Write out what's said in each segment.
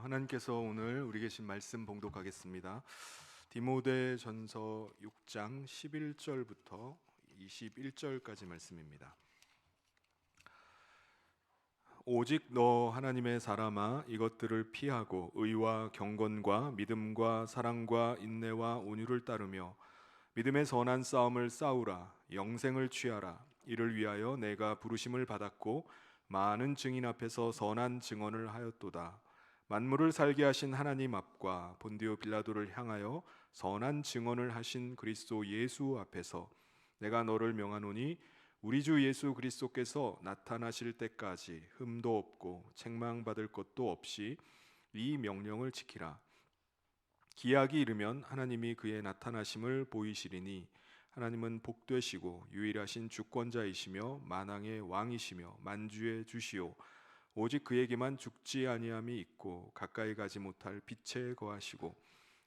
하나님께서 오늘 우리 계신 말씀 봉독하겠습니다. 디모데전서 6장 11절부터 21절까지 말씀입니다. 오직 너 하나님의 사람아, 이것들을 피하고 의와 경건과 믿음과 사랑과 인내와 온유를 따르며 믿음의 선한 싸움을 싸우라. 영생을 취하라. 이를 위하여 내가 부르심을 받았고 많은 증인 앞에서 선한 증언을 하였도다. 만물을 살게 하신 하나님 앞과 본디오 빌라도를 향하여 선한 증언을 하신 그리스도 예수 앞에서 내가 너를 명하노니 우리 주 예수 그리스도께서 나타나실 때까지 흠도 없고 책망받을 것도 없이 이 명령을 지키라. 기약이 이르면 하나님이 그의 나타나심을 보이시리니 하나님은 복되시고 유일하신 주권자이시며 만왕의 왕이시며 만주의 주시오. 오직 그에게만 죽지 아니함이 있고 가까이 가지 못할 빛에 거하시고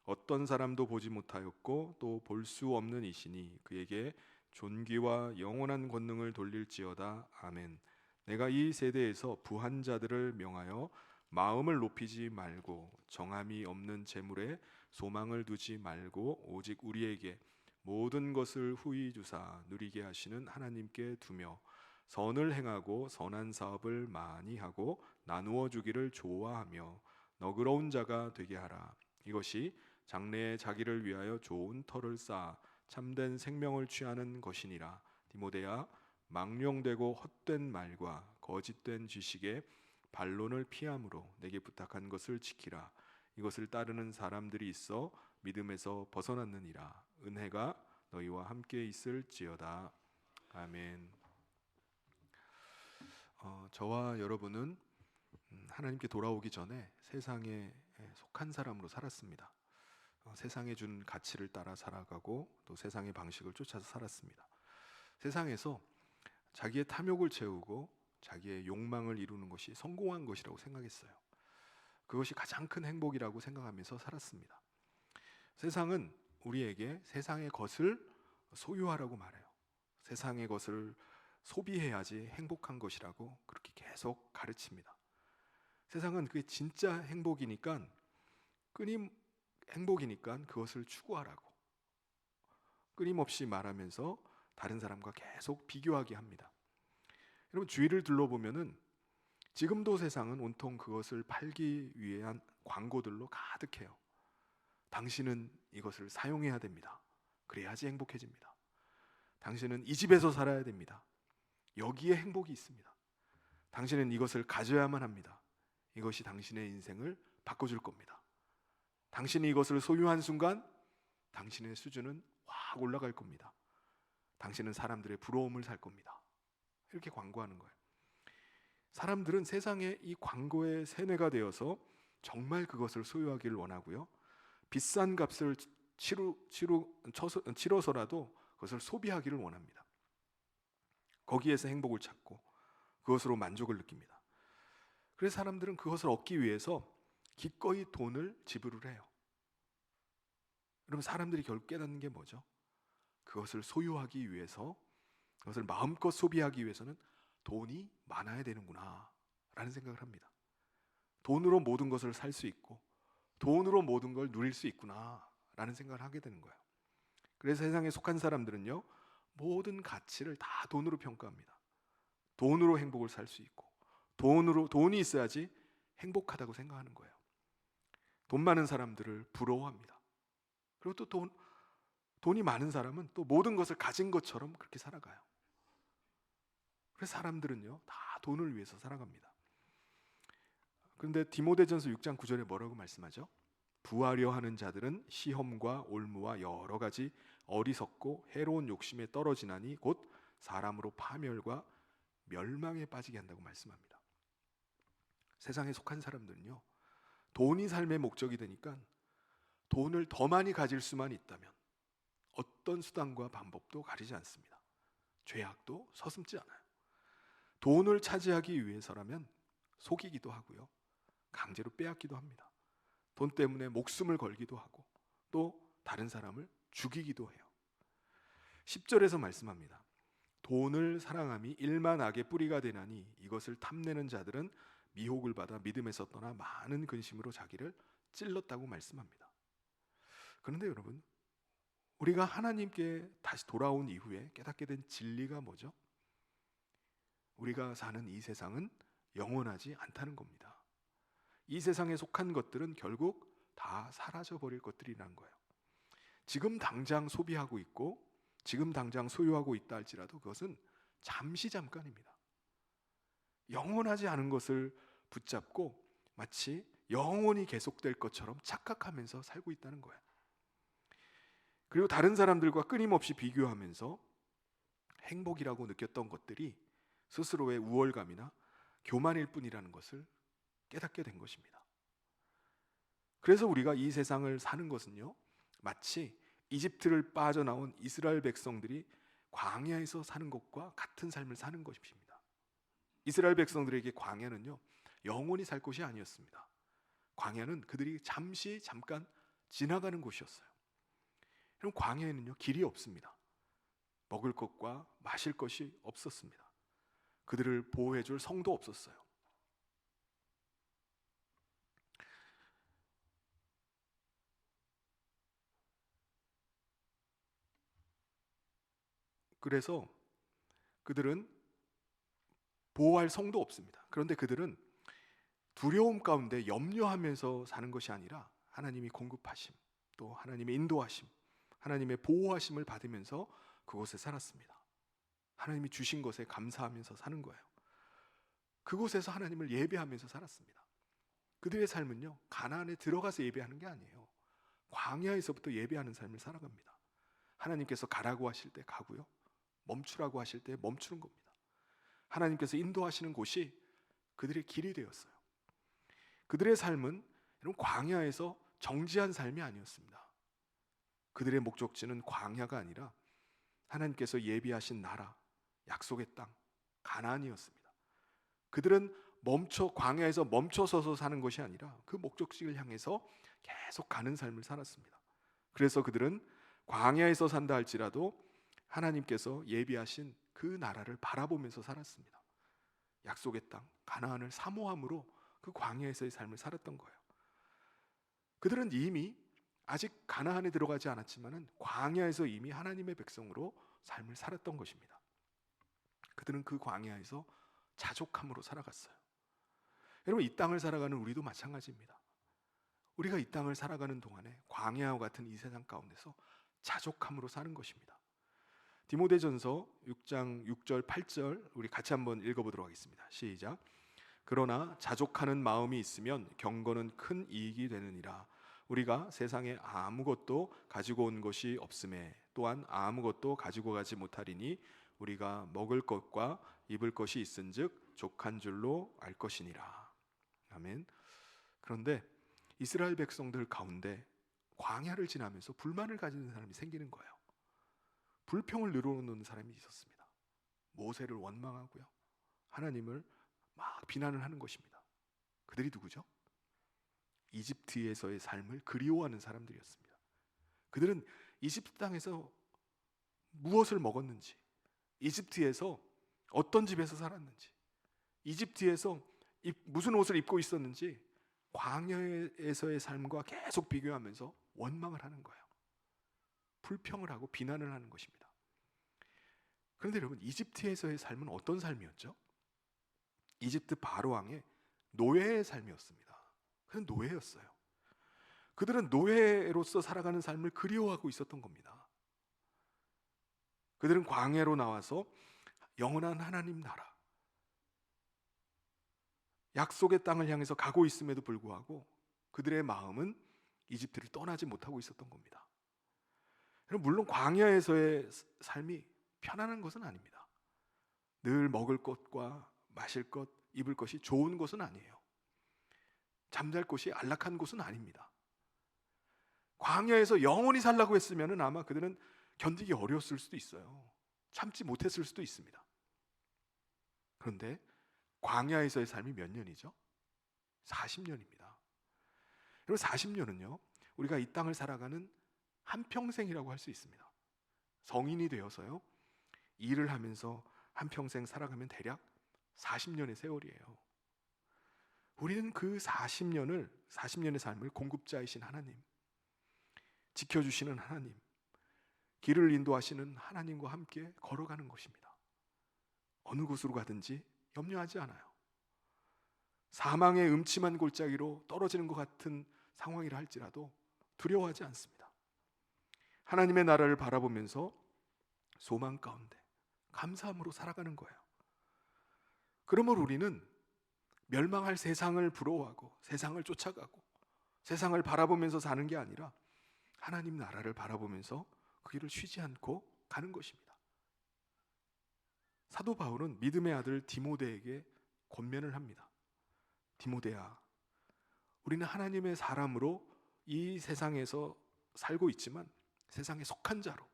어떤 사람도 보지 못하였고 또 볼 수 없는 이시니 그에게 존귀와 영원한 권능을 돌릴지어다. 아멘. 내가 이 세대에서 부한 자들을 명하여 마음을 높이지 말고 정함이 없는 재물에 소망을 두지 말고 오직 우리에게 모든 것을 후히 주사 누리게 하시는 하나님께 두며 선을 행하고 선한 사업을 많이 하고 나누어 주기를 좋아하며 너그러운 자가 되게 하라. 이것이 장래에 자기를 위하여 좋은 터를 쌓아 참된 생명을 취하는 것이니라. 디모데야, 망령되고 헛된 말과 거짓된 지식에 반론을 피함으로 내게 부탁한 것을 지키라. 이것을 따르는 사람들이 있어 믿음에서 벗어났느니라. 은혜가 너희와 함께 있을지어다. 아멘. 저와 여러분은 하나님께 돌아오기 전에 세상에 속한 사람으로 살았습니다. 세상에 준 가치를 따라 살아가고 또 세상의 방식을 쫓아서 살았습니다. 세상에서 자기의 탐욕을 채우고 자기의 욕망을 이루는 것이 성공한 것이라고 생각했어요. 그것이 가장 큰 행복이라고 생각하면서 살았습니다. 세상은 우리에게 세상의 것을 소유하라고 말해요. 세상의 것을 소비해야지 행복한 것이라고 그렇게 계속 가르칩니다. 세상은 그게 진짜 행복이니까 행복이니까 그것을 추구하라고 끊임없이 말하면서 다른 사람과 계속 비교하게 합니다. 여러분, 주위를 둘러보면은 지금도 세상은 온통 그것을 팔기 위한 광고들로 가득해요. 당신은 이것을 사용해야 됩니다. 그래야지 행복해집니다. 당신은 이 집에서 살아야 됩니다. 여기에 행복이 있습니다. 당신은 이것을 가져야만 합니다. 이것이 당신의 인생을 바꿔줄 겁니다. 당신이 이것을 소유한 순간 당신의 수준은 확 올라갈 겁니다. 당신은 사람들의 부러움을 살 겁니다. 이렇게 광고하는 거예요. 사람들은 세상의 이 광고의 세뇌가 되어서 정말 그것을 소유하기를 원하고요. 비싼 값을 치러서라도 그것을 소비하기를 원합니다. 거기에서 행복을 찾고 그것으로 만족을 느낍니다. 그래서 사람들은 그것을 얻기 위해서 기꺼이 돈을 지불을 해요. 여러분, 사람들이 결국 깨닫는 게 뭐죠? 그것을 소유하기 위해서, 그것을 마음껏 소비하기 위해서는 돈이 많아야 되는구나 라는 생각을 합니다. 돈으로 모든 것을 살 수 있고 돈으로 모든 걸 누릴 수 있구나 라는 생각을 하게 되는 거예요. 그래서 세상에 속한 사람들은요, 모든 가치를 다 돈으로 평가합니다. 돈으로 행복을 살 수 있고 돈이 있어야지 행복하다고 생각하는 거예요. 돈 많은 사람들을 부러워합니다. 그리고 또 돈이 많은 사람은 또 모든 것을 가진 것처럼 그렇게 살아가요. 그래서 사람들은요, 다 돈을 위해서 살아갑니다. 그런데 디모데전서 6장 9절에 뭐라고 말씀하죠? 부하려 하는 자들은 시험과 올무와 여러 가지 어리석고 해로운 욕심에 떨어지나니 곧 사람으로 파멸과 멸망에 빠지게 한다고 말씀합니다. 세상에 속한 사람들은요, 돈이 삶의 목적이 되니까 돈을 더 많이 가질 수만 있다면 어떤 수단과 방법도 가리지 않습니다. 죄악도 서슴지 않아요. 돈을 차지하기 위해서라면 속이기도 하고요, 강제로 빼앗기도 합니다. 돈 때문에 목숨을 걸기도 하고 또 다른 사람을 죽이기도 해요. 10절에서 말씀합니다. 돈을 사랑함이 일만 악의 뿌리가 되나니 이것을 탐내는 자들은 미혹을 받아 믿음에서 떠나 많은 근심으로 자기를 찔렀다고 말씀합니다. 그런데 여러분, 우리가 하나님께 다시 돌아온 이후에 깨닫게 된 진리가 뭐죠? 우리가 사는 이 세상은 영원하지 않다는 겁니다. 이 세상에 속한 것들은 결국 다 사라져 버릴 것들이라는 거예요. 지금 당장 소비하고 있고 지금 당장 소유하고 있다 할지라도 그것은 잠시 잠깐입니다. 영원하지 않은 것을 붙잡고 마치 영원히 계속될 것처럼 착각하면서 살고 있다는 거예요. 그리고 다른 사람들과 끊임없이 비교하면서 행복이라고 느꼈던 것들이 스스로의 우월감이나 교만일 뿐이라는 것을 깨닫게 된 것입니다. 그래서 우리가 이 세상을 사는 것은요, 마치 이집트를 빠져나온 이스라엘 백성들이 광야에서 사는 것과 같은 삶을 사는 것입니다. 이스라엘 백성들에게 광야는요, 영원히 살 곳이 아니었습니다. 광야는 그들이 잠깐 지나가는 곳이었어요. 그럼 광야에는요, 길이 없습니다. 먹을 것과 마실 것이 없었습니다. 그들을 보호해 줄 성도 없었어요. 그래서 그들은 보호할 성도 없습니다. 그런데 그들은 두려움 가운데 염려하면서 사는 것이 아니라 하나님이 공급하심, 또 하나님의 인도하심, 하나님의 보호하심을 받으면서 그곳에 살았습니다. 하나님이 주신 것에 감사하면서 사는 거예요. 그곳에서 하나님을 예배하면서 살았습니다. 그들의 삶은요, 가나안에 들어가서 예배하는 게 아니에요. 광야에서부터 예배하는 삶을 살아갑니다. 하나님께서 가라고 하실 때 가고요, 멈추라고 하실 때 멈추는 겁니다. 하나님께서 인도하시는 곳이 그들의 길이 되었어요. 그들의 삶은 이런 광야에서 정지한 삶이 아니었습니다. 그들의 목적지는 광야가 아니라 하나님께서 예비하신 나라, 약속의 땅, 가나안이었습니다. 그들은 광야에서 멈춰서서 사는 것이 아니라 그 목적지를 향해서 계속 가는 삶을 살았습니다. 그래서 그들은 광야에서 산다 할지라도 하나님께서 예비하신 그 나라를 바라보면서 살았습니다. 약속의 땅, 가나안을 사모함으로 그 광야에서의 삶을 살았던 거예요. 그들은 이미 아직 가나안에 들어가지 않았지만은 광야에서 이미 하나님의 백성으로 삶을 살았던 것입니다. 그들은 그 광야에서 자족함으로 살아갔어요. 여러분, 이 땅을 살아가는 우리도 마찬가지입니다. 우리가 이 땅을 살아가는 동안에 광야와 같은 이 세상 가운데서 자족함으로 사는 것입니다. 디모데전서 6장 6절 8절 우리 같이 한번 읽어보도록 하겠습니다. 시작. 그러나 자족하는 마음이 있으면 경건은 큰 이익이 되느니라. 우리가 세상에 아무것도 가지고 온 것이 없음에 또한 아무것도 가지고 가지 못하리니 우리가 먹을 것과 입을 것이 있은즉 족한 줄로 알 것이니라. 아멘. 그런데 이스라엘 백성들 가운데 광야를 지나면서 불만을 가지는 사람이 생기는 거예요. 불평을 늘어놓는 사람이 있었습니다. 모세를 원망하고요, 하나님을 막 비난을 하는 것입니다. 그들이 누구죠? 이집트에서의 삶을 그리워하는 사람들이었습니다. 그들은 이집트 땅에서 무엇을 먹었는지, 이집트에서 어떤 집에서 살았는지, 이집트에서 무슨 옷을 입고 있었는지 광야에서의 삶과 계속 비교하면서 원망을 하는 거예요. 불평을 하고 비난을 하는 것입니다. 그런데 여러분, 이집트에서의 삶은 어떤 삶이었죠? 이집트 바로 왕의 노예의 삶이었습니다. 그는 노예였어요. 그들은 노예로서 살아가는 삶을 그리워하고 있었던 겁니다. 그들은 광야로 나와서 영원한 하나님 나라, 약속의 땅을 향해서 가고 있음에도 불구하고 그들의 마음은 이집트를 떠나지 못하고 있었던 겁니다. 물론 광야에서의 삶이 편안한 것은 아닙니다. 늘 먹을 것과 마실 것, 입을 것이 좋은 것은 아니에요. 잠잘 곳이 안락한 곳은 아닙니다. 광야에서 영원히 살라고 했으면 아마 그들은 견디기 어려웠을 수도 있어요. 참지 못했을 수도 있습니다. 그런데 광야에서의 삶이 몇 년이죠? 40년입니다. 그리고 40년은요, 우리가 이 땅을 살아가는 한평생이라고 할 수 있습니다. 성인이 되어서요, 일을 하면서 한평생 살아가면 대략 40년의 세월이에요. 우리는 그 40년의 삶을 공급자이신 하나님, 지켜주시는 하나님, 길을 인도하시는 하나님과 함께 걸어가는 것입니다. 어느 곳으로 가든지 염려하지 않아요. 사망의 음침한 골짜기로 떨어지는 것 같은 상황이라 할지라도 두려워하지 않습니다. 하나님의 나라를 바라보면서 소망 가운데 감사함으로 살아가는 거예요. 그러므로 우리는 멸망할 세상을 부러워하고 세상을 쫓아가고 세상을 바라보면서 사는 게 아니라 하나님 나라를 바라보면서 그 길을 쉬지 않고 가는 것입니다. 사도 바울은 믿음의 아들 디모데에게 권면을 합니다. 디모데야, 우리는 하나님의 사람으로 이 세상에서 살고 있지만 세상에 속한 자로,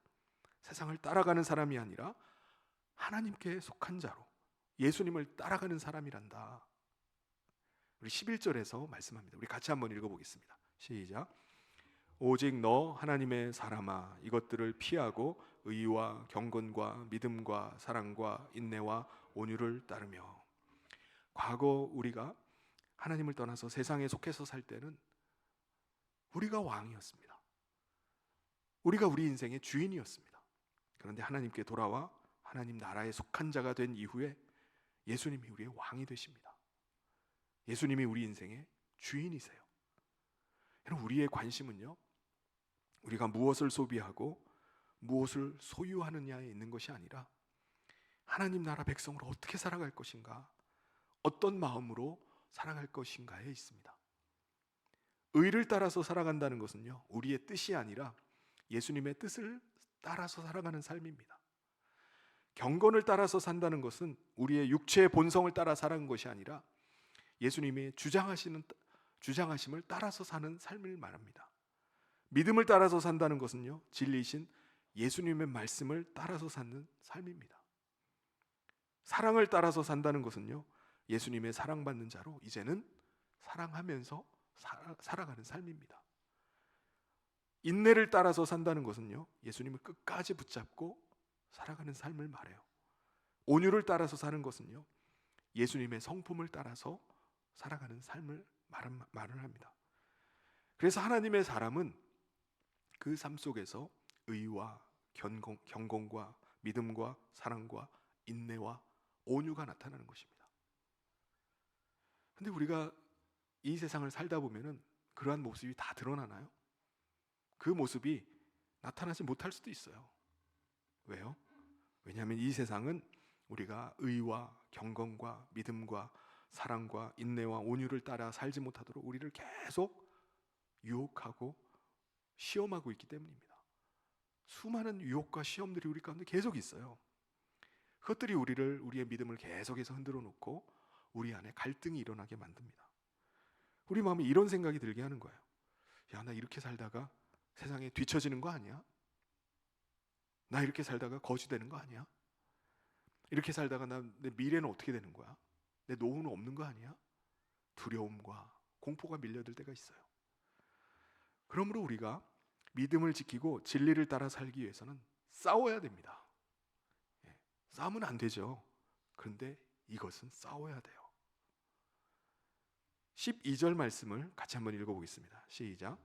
세상을 따라가는 사람이 아니라 하나님께 속한 자로 예수님을 따라가는 사람이란다. 우리 11절에서 말씀합니다. 우리 같이 한번 읽어보겠습니다. 시작. 오직 너 하나님의 사람아, 이것들을 피하고 의와 경건과 믿음과 사랑과 인내와 온유를 따르며. 과거 우리가 하나님을 떠나서 세상에 속해서 살 때는 우리가 왕이었습니다. 우리가 우리 인생의 주인이었습니다. 그런데 하나님께 돌아와 하나님 나라에 속한 자가 된 이후에 예수님이 우리의 왕이 되십니다. 예수님이 우리 인생의 주인이세요. 여러분, 우리의 관심은요, 우리가 무엇을 소비하고 무엇을 소유하느냐에 있는 것이 아니라 하나님 나라 백성으로 어떻게 살아갈 것인가, 어떤 마음으로 살아갈 것인가에 있습니다. 의를 따라서 살아간다는 것은요, 우리의 뜻이 아니라 예수님의 뜻을 따라서 살아가는 삶입니다. 경건을 따라서 산다는 것은 우리의 육체의 본성을 따라 살아가는 것이 아니라 예수님이 주장하심을 따라서 사는 삶을 말합니다. 믿음을 따라서 산다는 것은요, 진리이신 예수님의 말씀을 따라서 사는 삶입니다. 사랑을 따라서 산다는 것은요, 예수님의 사랑받는 자로 이제는 사랑하면서 살아가는 삶입니다. 인내를 따라서 산다는 것은요, 예수님을 끝까지 붙잡고 살아가는 삶을 말해요. 온유를 따라서 사는 것은요, 예수님의 성품을 따라서 살아가는 삶을 말을 합니다. 그래서 하나님의 사람은 그 삶 속에서 의와 경건과 믿음과 사랑과 인내와 온유가 나타나는 것입니다. 근데 우리가 이 세상을 살다 보면은 그러한 모습이 다 드러나나요? 그 모습이 나타나지 못할 수도 있어요. 왜요? 왜냐하면 이 세상은 우리가 의와 경건과 믿음과 사랑과 인내와 온유를 따라 살지 못하도록 우리를 계속 유혹하고 시험하고 있기 때문입니다. 수많은 유혹과 시험들이 우리 가운데 계속 있어요. 그것들이 우리의 믿음을 계속해서 흔들어 놓고 우리 안에 갈등이 일어나게 만듭니다. 우리 마음에 이런 생각이 들게 하는 거예요. 야, 나 이렇게 살다가 세상에 뒤처지는 거 아니야? 나 이렇게 살다가 거지되는 거 아니야? 이렇게 살다가 내 미래는 어떻게 되는 거야? 내 노후는 없는 거 아니야? 두려움과 공포가 밀려들 때가 있어요. 그러므로 우리가 믿음을 지키고 진리를 따라 살기 위해서는 싸워야 됩니다. 싸우면 안 되죠. 그런데 이것은 싸워야 돼요. 12절 말씀을 같이 한번 읽어보겠습니다. 시작.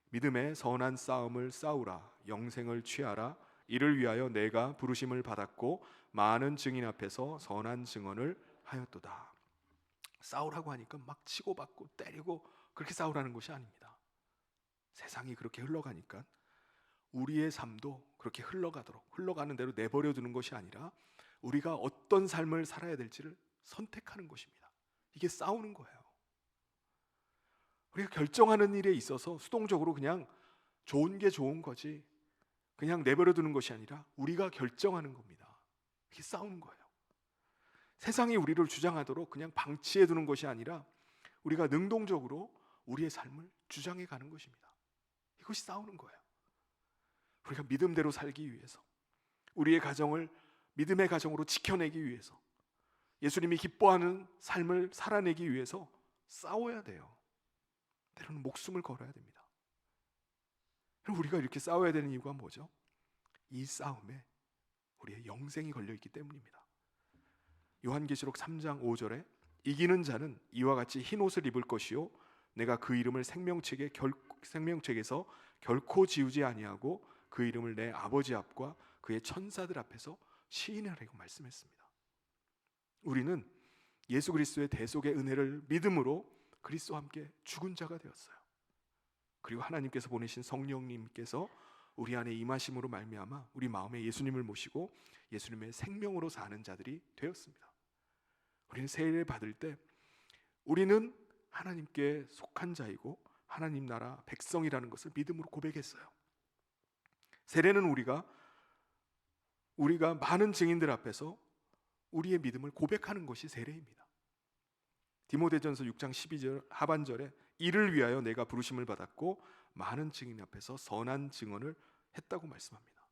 믿음의 선한 싸움을 싸우라. 영생을 취하라. 이를 위하여 내가 부르심을 받았고 많은 증인 앞에서 선한 증언을 하였도다. 싸우라고 하니까 막 치고받고 때리고 그렇게 싸우라는 것이 아닙니다. 세상이 그렇게 흘러가니까 우리의 삶도 그렇게 흘러가는 대로 내버려 두는 것이 아니라 우리가 어떤 삶을 살아야 될지를 선택하는 것입니다. 이게 싸우는 거예요. 우리가 결정하는 일에 있어서 수동적으로 그냥 좋은 게 좋은 거지 그냥 내버려 두는 것이 아니라 우리가 결정하는 겁니다. 이게 싸우는 거예요. 세상이 우리를 주장하도록 그냥 방치해 두는 것이 아니라 우리가 능동적으로 우리의 삶을 주장해 가는 것입니다. 이것이 싸우는 거예요. 우리가 믿음대로 살기 위해서, 우리의 가정을 믿음의 가정으로 지켜내기 위해서, 예수님이 기뻐하는 삶을 살아내기 위해서 싸워야 돼요. 때로는 목숨을 걸어야 됩니다. 우리가 이렇게 싸워야 되는 이유가 뭐죠? 이 싸움에 우리의 영생이 걸려있기 때문입니다. 요한계시록 3장 5절에 이기는 자는 이와 같이 흰 옷을 입을 것이요 내가 그 이름을 생명책에서 결코 지우지 아니하고 그 이름을 내 아버지 앞과 그의 천사들 앞에서 시인하라고 말씀했습니다. 우리는 예수 그리스도의 대속의 은혜를 믿음으로 그리스도와 함께 죽은 자가 되었어요. 그리고 하나님께서 보내신 성령님께서 우리 안에 임하심으로 말미암아 우리 마음에 예수님을 모시고 예수님의 생명으로 사는 자들이 되었습니다. 우리는 세례를 받을 때 우리는 하나님께 속한 자이고 하나님 나라 백성이라는 것을 믿음으로 고백했어요. 세례는 우리가 많은 증인들 앞에서 우리의 믿음을 고백하는 것이 세례입니다. 디모데전서 6장 12절 하반절에 이를 위하여 내가 부르심을 받았고 많은 증인 앞에서 선한 증언을 했다고 말씀합니다.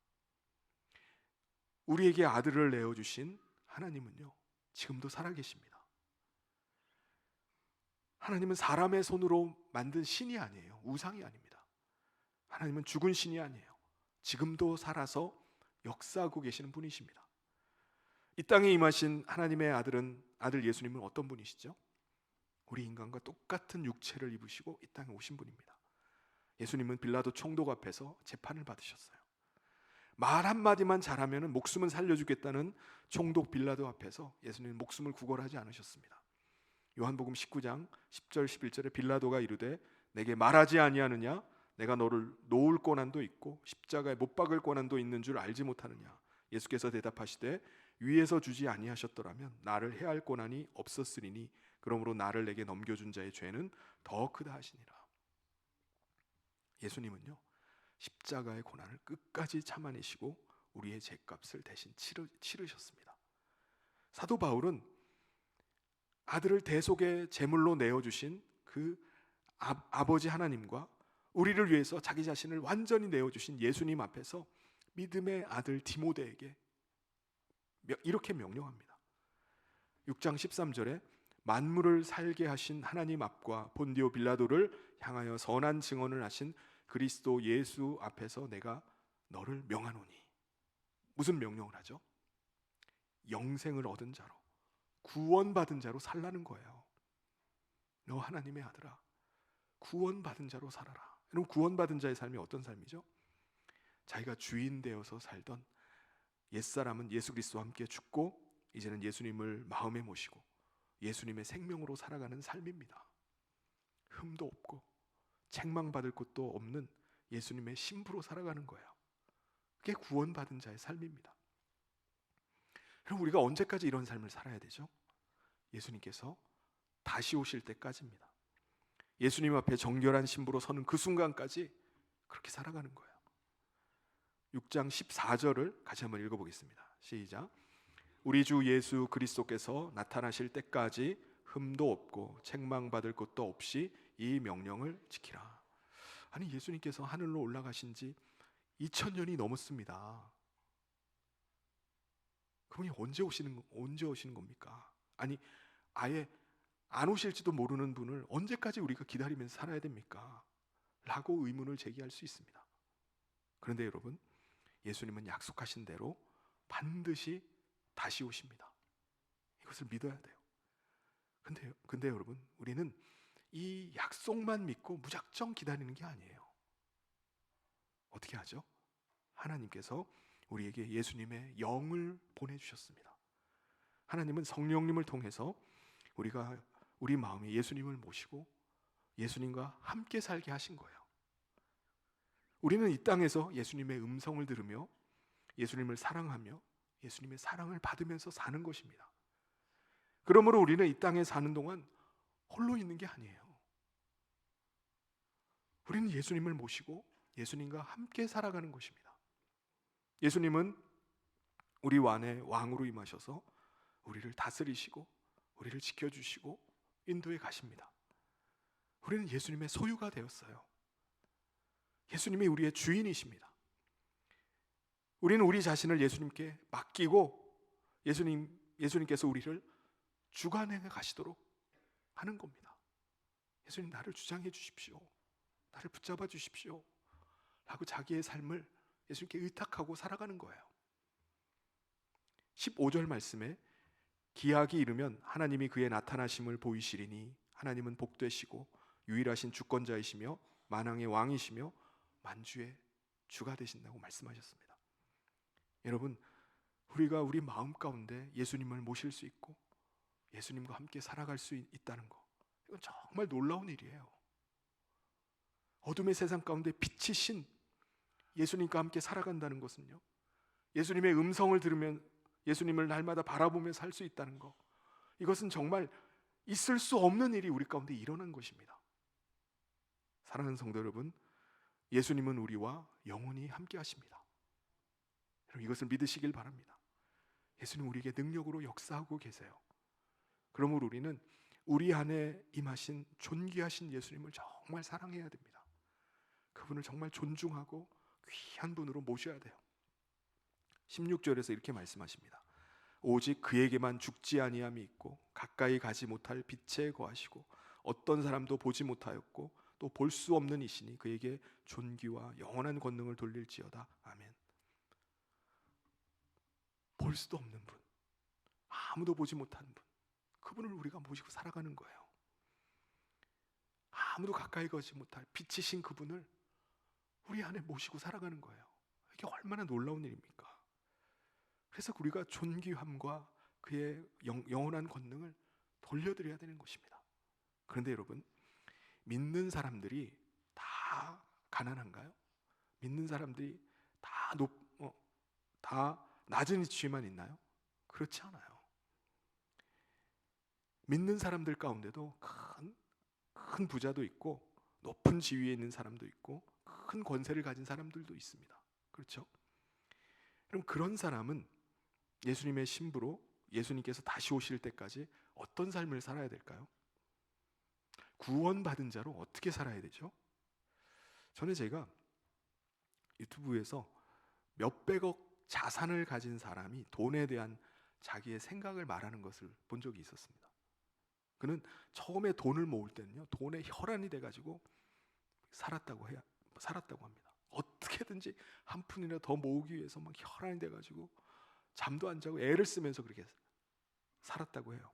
우리에게 아들을 내어주신 하나님은요 지금도 살아계십니다. 하나님은 사람의 손으로 만든 신이 아니에요. 우상이 아닙니다. 하나님은 죽은 신이 아니에요. 지금도 살아서 역사하고 계시는 분이십니다. 이 땅에 임하신 하나님의 아들 예수님은 어떤 분이시죠? 우리 인간과 똑같은 육체를 입으시고 이 땅에 오신 분입니다. 예수님은 빌라도 총독 앞에서 재판을 받으셨어요. 말 한마디만 잘하면 목숨은 살려주겠다는 총독 빌라도 앞에서 예수님은 목숨을 구걸하지 않으셨습니다. 요한복음 19장 10절 11절에 빌라도가 이르되 내게 말하지 아니하느냐 내가 너를 놓을 고난도 있고 십자가에 못 박을 고난도 있는 줄 알지 못하느냐. 예수께서 대답하시되 위에서 주지 아니하셨더라면 나를 해할 고난이 없었으리니 그러므로 나를 내게 넘겨준 자의 죄는 더 크다 하시니라. 예수님은요 십자가의 고난을 끝까지 참아내시고 우리의 죄값을 대신 치르셨습니다. 사도 바울은 아들을 대속의 제물로 내어주신 그 아버지 하나님과 우리를 위해서 자기 자신을 완전히 내어주신 예수님 앞에서 믿음의 아들 디모데에게 이렇게 명령합니다. 6장 13절에 만물을 살게 하신 하나님 앞과 본디오 빌라도를 향하여 선한 증언을 하신 그리스도 예수 앞에서 내가 너를 명하노니. 무슨 명령을 하죠? 영생을 얻은 자로, 구원받은 자로 살라는 거예요. 너 하나님의 아들아, 구원받은 자로 살아라. 여러분, 구원받은 자의 삶이 어떤 삶이죠? 자기가 주인 되어서 살던 옛사람은 예수 그리스도와 함께 죽고 이제는 예수님을 마음에 모시고 예수님의 생명으로 살아가는 삶입니다. 흠도 없고 책망받을 것도 없는 예수님의 신부로 살아가는 거예요. 그게 구원받은 자의 삶입니다. 그럼 우리가 언제까지 이런 삶을 살아야 되죠? 예수님께서 다시 오실 때까지입니다. 예수님 앞에 정결한 신부로 서는 그 순간까지 그렇게 살아가는 거예요. 6장 14절을 같이 한번 읽어보겠습니다. 시작. 우리 주 예수 그리스도께서 나타나실 때까지 흠도 없고 책망받을 것도 없이 이 명령을 지키라. 아니, 예수님께서 하늘로 올라가신 지 2000년이 넘었습니다. 그분이 언제 오시는 겁니까? 아니, 아예 안 오실지도 모르는 분을 언제까지 우리가 기다리면서 살아야 됩니까? 라고 의문을 제기할 수 있습니다. 그런데 여러분, 예수님은 약속하신 대로 반드시 다시 오십니다. 이것을 믿어야 돼요. 근데 여러분, 우리는 이 약속만 믿고 무작정 기다리는 게 아니에요. 어떻게 하죠? 하나님께서 우리에게 예수님의 영을 보내주셨습니다. 하나님은 성령님을 통해서 우리가 우리 마음에 예수님을 모시고 예수님과 함께 살게 하신 거예요. 우리는 이 땅에서 예수님의 음성을 들으며 예수님을 사랑하며 예수님의 사랑을 받으면서 사는 것입니다. 그러므로 우리는 이 땅에 사는 동안 홀로 있는 게 아니에요. 우리는 예수님을 모시고 예수님과 함께 살아가는 것입니다. 예수님은 우리 안에 왕으로 임하셔서 우리를 다스리시고 우리를 지켜주시고 인도해 가십니다. 우리는 예수님의 소유가 되었어요. 예수님이 우리의 주인이십니다. 우리는 우리 자신을 예수님께 맡기고 예수님께서 우리를 주관해 가시도록 하는 겁니다. 예수님, 나를 주장해 주십시오. 나를 붙잡아 주십시오. 라고 자기의 삶을 예수님께 의탁하고 살아가는 거예요. 15절 말씀에 기약이 이르면 하나님이 그의 나타나심을 보이시리니 하나님은 복되시고 유일하신 주권자이시며 만왕의 왕이시며 만주의 주가 되신다고 말씀하셨습니다. 여러분, 우리가 우리 마음 가운데 예수님을 모실 수 있고 예수님과 함께 살아갈 수 있다는 거, 이건 정말 놀라운 일이에요. 어둠의 세상 가운데 빛이신 예수님과 함께 살아간다는 것은요, 예수님의 음성을 들으면 예수님을 날마다 바라보며 살 수 있다는 것, 이것은 정말 있을 수 없는 일이 우리 가운데 일어난 것입니다. 사랑하는 성도 여러분, 예수님은 우리와 영원히 함께 하십니다. 여러분, 이것을 믿으시길 바랍니다. 예수님 우리에게 능력으로 역사하고 계세요. 그러므로 우리는 우리 안에 임하신 존귀하신 예수님을 정말 사랑해야 됩니다. 그분을 정말 존중하고 귀한 분으로 모셔야 돼요. 16절에서 이렇게 말씀하십니다. 오직 그에게만 죽지 아니함이 있고 가까이 가지 못할 빛에 거하시고 어떤 사람도 보지 못하였고 또 볼 수 없는 이시니 그에게 존귀와 영원한 권능을 돌릴지어다. 아멘. 볼 수도 없는 분, 아무도 보지 못하는 분, 그분을 우리가 모시고 살아가는 거예요. 아무도 가까이 가지 못할 빛이신 그분을 우리 안에 모시고 살아가는 거예요. 이게 얼마나 놀라운 일입니까? 그래서 우리가 존귀함과 그의 영원한 권능을 돌려드려야 되는 것입니다. 그런데 여러분, 믿는 사람들이 다 가난한가요? 믿는 사람들이 다 낮은 위치에만 있나요? 그렇지 않아요. 믿는 사람들 가운데도 큰 부자도 있고 높은 지위에 있는 사람도 있고 큰 권세를 가진 사람들도 있습니다. 그렇죠? 그럼 그런 사람은 예수님의 신부로 예수님께서 다시 오실 때까지 어떤 삶을 살아야 될까요? 구원받은 자로 어떻게 살아야 되죠? 전에 제가 유튜브에서 몇백억 자산을 가진 사람이 돈에 대한 자기의 생각을 말하는 것을 본 적이 있었습니다. 그는 처음에 돈을 모을 때는요, 돈에 혈안이 돼가지고 살았다고 합니다. 어떻게든지 한 푼이나 더 모으기 위해서 막 혈안이 돼가지고 잠도 안 자고 애를 쓰면서 그렇게 살았다고 해요.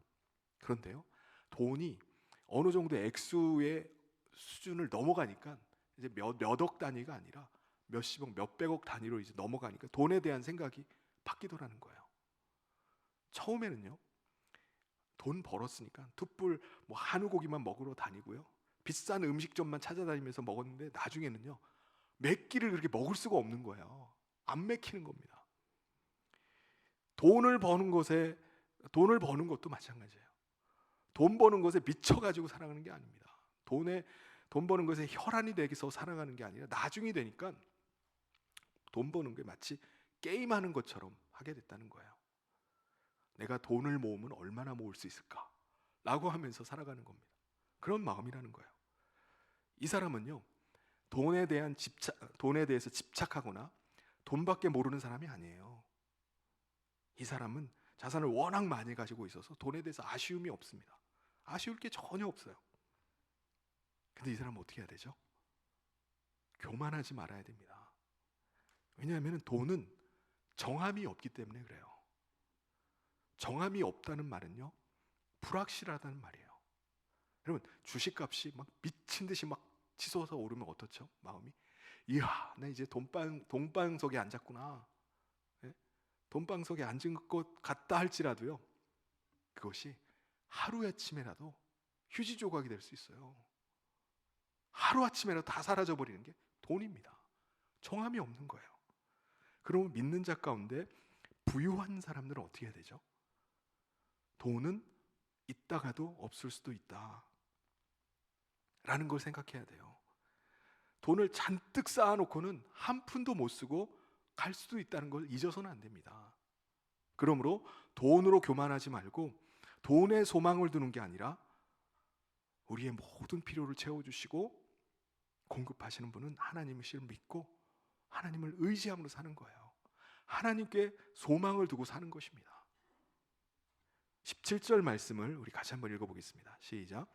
그런데요, 돈이 어느 정도 액수의 수준을 넘어가니까 이제 몇억 단위가 아니라 몇십억, 몇백억 단위로 이제 넘어가니까 돈에 대한 생각이 바뀌더라는 거예요. 처음에는요, 돈 벌었으니까 툭불 한우 고기만 먹으러 다니고요, 비싼 음식점만 찾아다니면서 먹었는데 나중에는요, 몇 끼를 그렇게 먹을 수가 없는 거예요. 안 먹히는 겁니다. 돈을 버는 것도 마찬가지예요. 돈 버는 것에 미쳐가지고 살아가는 게 아닙니다. 돈 버는 것에 혈안이 되기서 살아가는 게 아니라 나중이 되니까 돈 버는 게 마치 게임하는 것처럼 하게 됐다는 거예요. 내가 돈을 모으면 얼마나 모을 수 있을까? 라고 하면서 살아가는 겁니다. 그런 마음이라는 거예요. 이 사람은요, 돈에 대해서 집착하거나 돈밖에 모르는 사람이 아니에요. 이 사람은 자산을 워낙 많이 가지고 있어서 돈에 대해서 아쉬움이 없습니다. 아쉬울 게 전혀 없어요. 근데 이 사람은 어떻게 해야 되죠? 교만하지 말아야 됩니다. 왜냐하면 돈은 정함이 없기 때문에 그래요. 정함이 없다는 말은요, 불확실하다는 말이에요. 여러분, 주식값이 막 미친 듯이 막 치솟아 오르면 어떻죠? 마음이, 이야, 나 이제 돈방석에 앉았구나. 예? 돈방석에 앉은 것 같다 할지라도요, 그것이 하루아침에라도 휴지 조각이 될 수 있어요. 하루아침에라도 다 사라져버리는 게 돈입니다. 정함이 없는 거예요. 그러면 믿는 자 가운데 부유한 사람들은 어떻게 해야 되죠? 돈은 있다가도 없을 수도 있다 라는 걸 생각해야 돼요. 돈을 잔뜩 쌓아놓고는 한 푼도 못 쓰고 갈 수도 있다는 걸 잊어서는 안 됩니다. 그러므로 돈으로 교만하지 말고 돈에 소망을 두는 게 아니라 우리의 모든 필요를 채워주시고 공급하시는 분은 하나님이실 믿고 하나님을 의지함으로 사는 거예요. 하나님께 소망을 두고 사는 것입니다. 17절 말씀을 우리 같이 한번 읽어보겠습니다. 시작.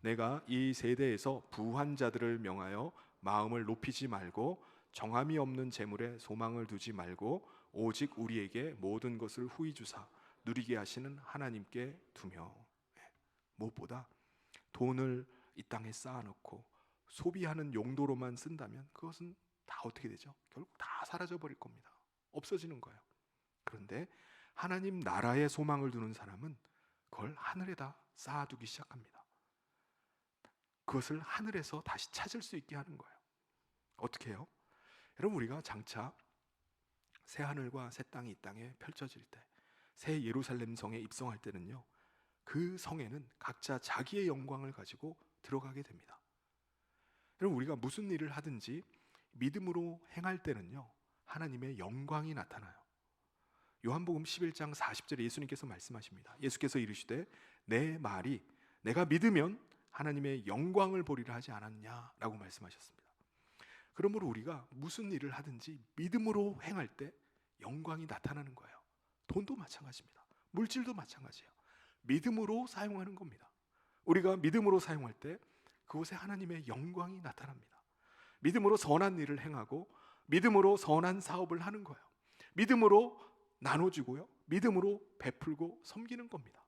내가 이 세대에서 부한 자들을 명하여 마음을 높이지 말고 정함이 없는 재물에 소망을 두지 말고 오직 우리에게 모든 것을 후히 주사 누리게 하시는 하나님께 두며, 무엇보다 돈을 이 땅에 쌓아놓고 소비하는 용도로만 쓴다면 그것은 다 어떻게 되죠? 결국 다 사라져 버릴 겁니다. 없어지는 거예요. 그런데 하나님 나라에 소망을 두는 사람은 그걸 하늘에다 쌓아두기 시작합니다. 그것을 하늘에서 다시 찾을 수 있게 하는 거예요. 어떻게 해요? 여러분, 우리가 장차 새 하늘과 새 땅이 이 땅에 펼쳐질 때, 새 예루살렘 성에 입성할 때는요, 그 성에는 각자 자기의 영광을 가지고 들어가게 됩니다. 여러분, 우리가 무슨 일을 하든지 믿음으로 행할 때는요, 하나님의 영광이 나타나요. 요한복음 11장 40절에 예수님께서 말씀하십니다. 예수께서 이르시되 내 말이 내가 믿으면 하나님의 영광을 보리라 하지 않았냐라고 말씀하셨습니다. 그러므로 우리가 무슨 일을 하든지 믿음으로 행할 때 영광이 나타나는 거예요. 돈도 마찬가지입니다. 물질도 마찬가지예요. 믿음으로 사용하는 겁니다. 우리가 믿음으로 사용할 때 그곳에 하나님의 영광이 나타납니다. 믿음으로 선한 일을 행하고 믿음으로 선한 사업을 하는 거예요. 믿음으로 나눠주고요, 믿음으로 베풀고 섬기는 겁니다.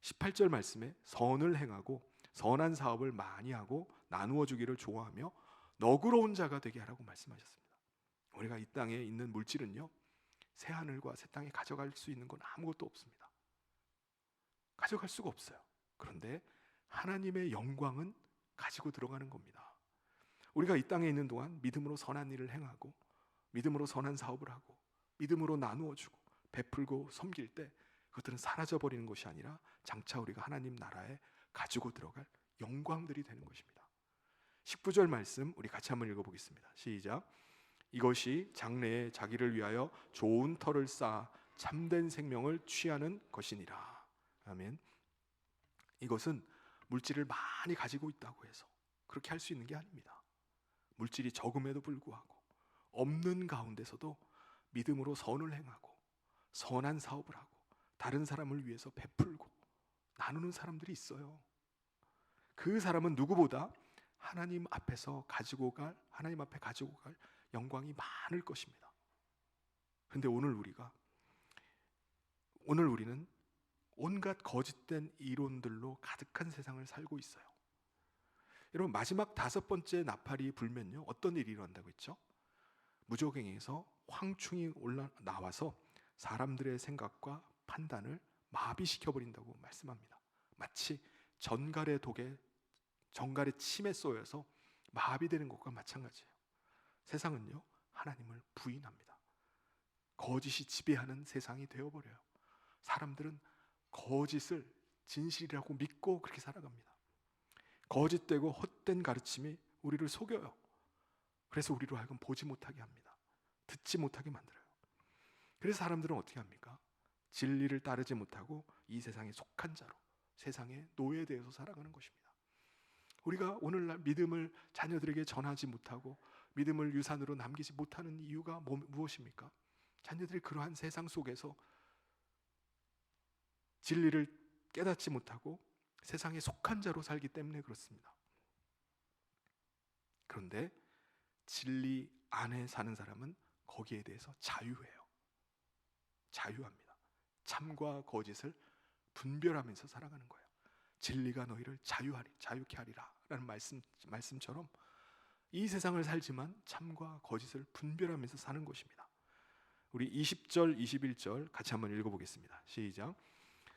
18절 말씀에 선을 행하고 선한 사업을 많이 하고 나누어 주기를 좋아하며 너그러운 자가 되게 하라고 말씀하셨습니다. 우리가 이 땅에 있는 물질은요, 새 하늘과 새 땅에 가져갈 수 있는 건 아무것도 없습니다. 가져갈 수가 없어요. 그런데 하나님의 영광은 가지고 들어가는 겁니다. 우리가 이 땅에 있는 동안 믿음으로 선한 일을 행하고 믿음으로 선한 사업을 하고 믿음으로 나누어 주고 베풀고 섬길 때 그것들은 사라져버리는 것이 아니라 장차 우리가 하나님 나라에 가지고 들어갈 영광들이 되는 것입니다. 19절 말씀 우리 같이 한번 읽어보겠습니다. 시작. 이것이 장래에 자기를 위하여 좋은 터를 쌓아 참된 생명을 취하는 것이니라. 아멘. 이것은 물질을 많이 가지고 있다고 해서 그렇게 할 수 있는 게 아닙니다. 물질이 적음에도 불구하고 없는 가운데서도 믿음으로 선을 행하고 선한 사업을 하고 다른 사람을 위해서 베풀고 나누는 사람들이 있어요. 그 사람은 누구보다 하나님 앞에 가지고 갈 영광이 많을 것입니다. 그런데 오늘 우리는 온갖 거짓된 이론들로 가득한 세상을 살고 있어요. 여러분, 마지막 5번째 나팔이 불면요, 어떤 일이 일어난다고 했죠? 무저갱에서 황충이 나와서 사람들의 생각과 판단을 마비시켜버린다고 말씀합니다. 마치 전갈의 침에 쏘여서 마비되는 것과 마찬가지예요. 세상은요, 하나님을 부인합니다. 거짓이 지배하는 세상이 되어버려요. 사람들은 거짓을 진실이라고 믿고 그렇게 살아갑니다. 거짓되고 헛된 가르침이 우리를 속여요. 그래서 우리로 하여금 보지 못하게 합니다. 듣지 못하게 만들어요. 그래서 사람들은 어떻게 합니까? 진리를 따르지 못하고 이 세상에 속한 자로 세상의 노예되어서 살아가는 것입니다. 우리가 오늘날 믿음을 자녀들에게 전하지 못하고 믿음을 유산으로 남기지 못하는 이유가 무엇입니까? 자녀들이 그러한 세상 속에서 진리를 깨닫지 못하고 세상에 속한 자로 살기 때문에 그렇습니다. 그런데 진리 안에 사는 사람은 거기에 대해서 자유해요. 자유합니다. 참과 거짓을 분별하면서 살아가는 거예요. 진리가 너희를 자유케 하리라 라는 말씀처럼 이 세상을 살지만 참과 거짓을 분별하면서 사는 것입니다. 우리 20절 21절 같이 한번 읽어보겠습니다. 시작.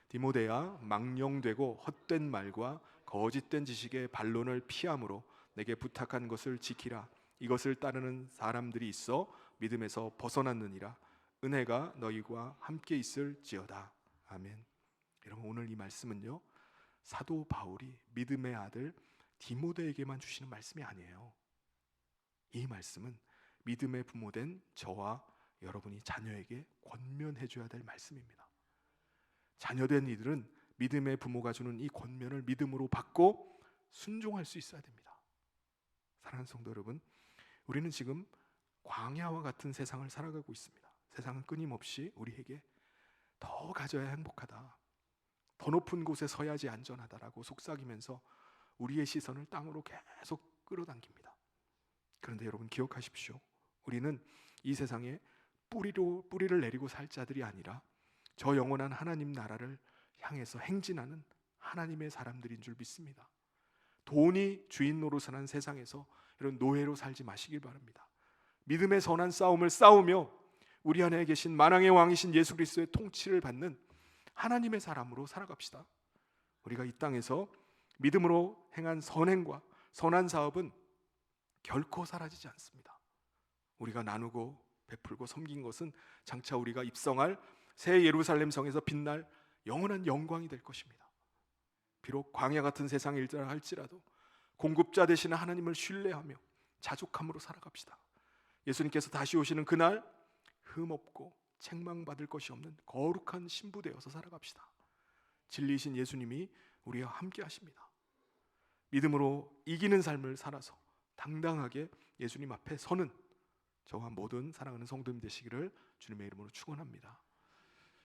디모데야, 망령되고 헛된 말과 거짓된 지식의 반론을 피함으로 내게 부탁한 것을 지키라. 이것을 따르는 사람들이 있어 믿음에서 벗어났느니라. 은혜가 너희와 함께 있을지어다. 아멘. 여러분, 오늘 이 말씀은요, 사도 바울이 믿음의 아들 디모데에게만 주시는 말씀이 아니에요. 이 말씀은 믿음의 부모된 저와 여러분이 자녀에게 권면해 줘야 될 말씀입니다. 자녀된 이들은 믿음의 부모가 주는 이 권면을 믿음으로 받고 순종할 수 있어야 됩니다. 사랑하는 성도 여러분, 우리는 지금 광야와 같은 세상을 살아가고 있습니다. 세상은 끊임없이 우리에게 더 가져야 행복하다, 더 높은 곳에 서야지 안전하다라고 속삭이면서 우리의 시선을 땅으로 계속 끌어당깁니다. 그런데 여러분, 기억하십시오. 우리는 이 세상에 뿌리를 내리고 살 자들이 아니라 저 영원한 하나님 나라를 향해서 행진하는 하나님의 사람들인 줄 믿습니다. 돈이 주인 노릇하는 세상에서 이런 노예로 살지 마시길 바랍니다. 믿음의 선한 싸움을 싸우며 우리 안에 계신 만왕의 왕이신 예수 그리스도의 통치를 받는 하나님의 사람으로 살아갑시다. 우리가 이 땅에서 믿음으로 행한 선행과 선한 사업은 결코 사라지지 않습니다. 우리가 나누고 베풀고 섬긴 것은 장차 우리가 입성할 새 예루살렘 성에서 빛날 영원한 영광이 될 것입니다. 비록 광야 같은 세상에 일자라 할지라도 공급자 되시는 하나님을 신뢰하며 자족함으로 살아갑시다. 예수님께서 다시 오시는 그날 흠없고 책망받을 것이 없는 거룩한 신부 되어서 살아갑시다. 진리이신 예수님이 우리와 함께 하십니다. 믿음으로 이기는 삶을 살아서 당당하게 예수님 앞에 서는 저와 모든 사랑하는 성도님 되시기를 주님의 이름으로 축원합니다.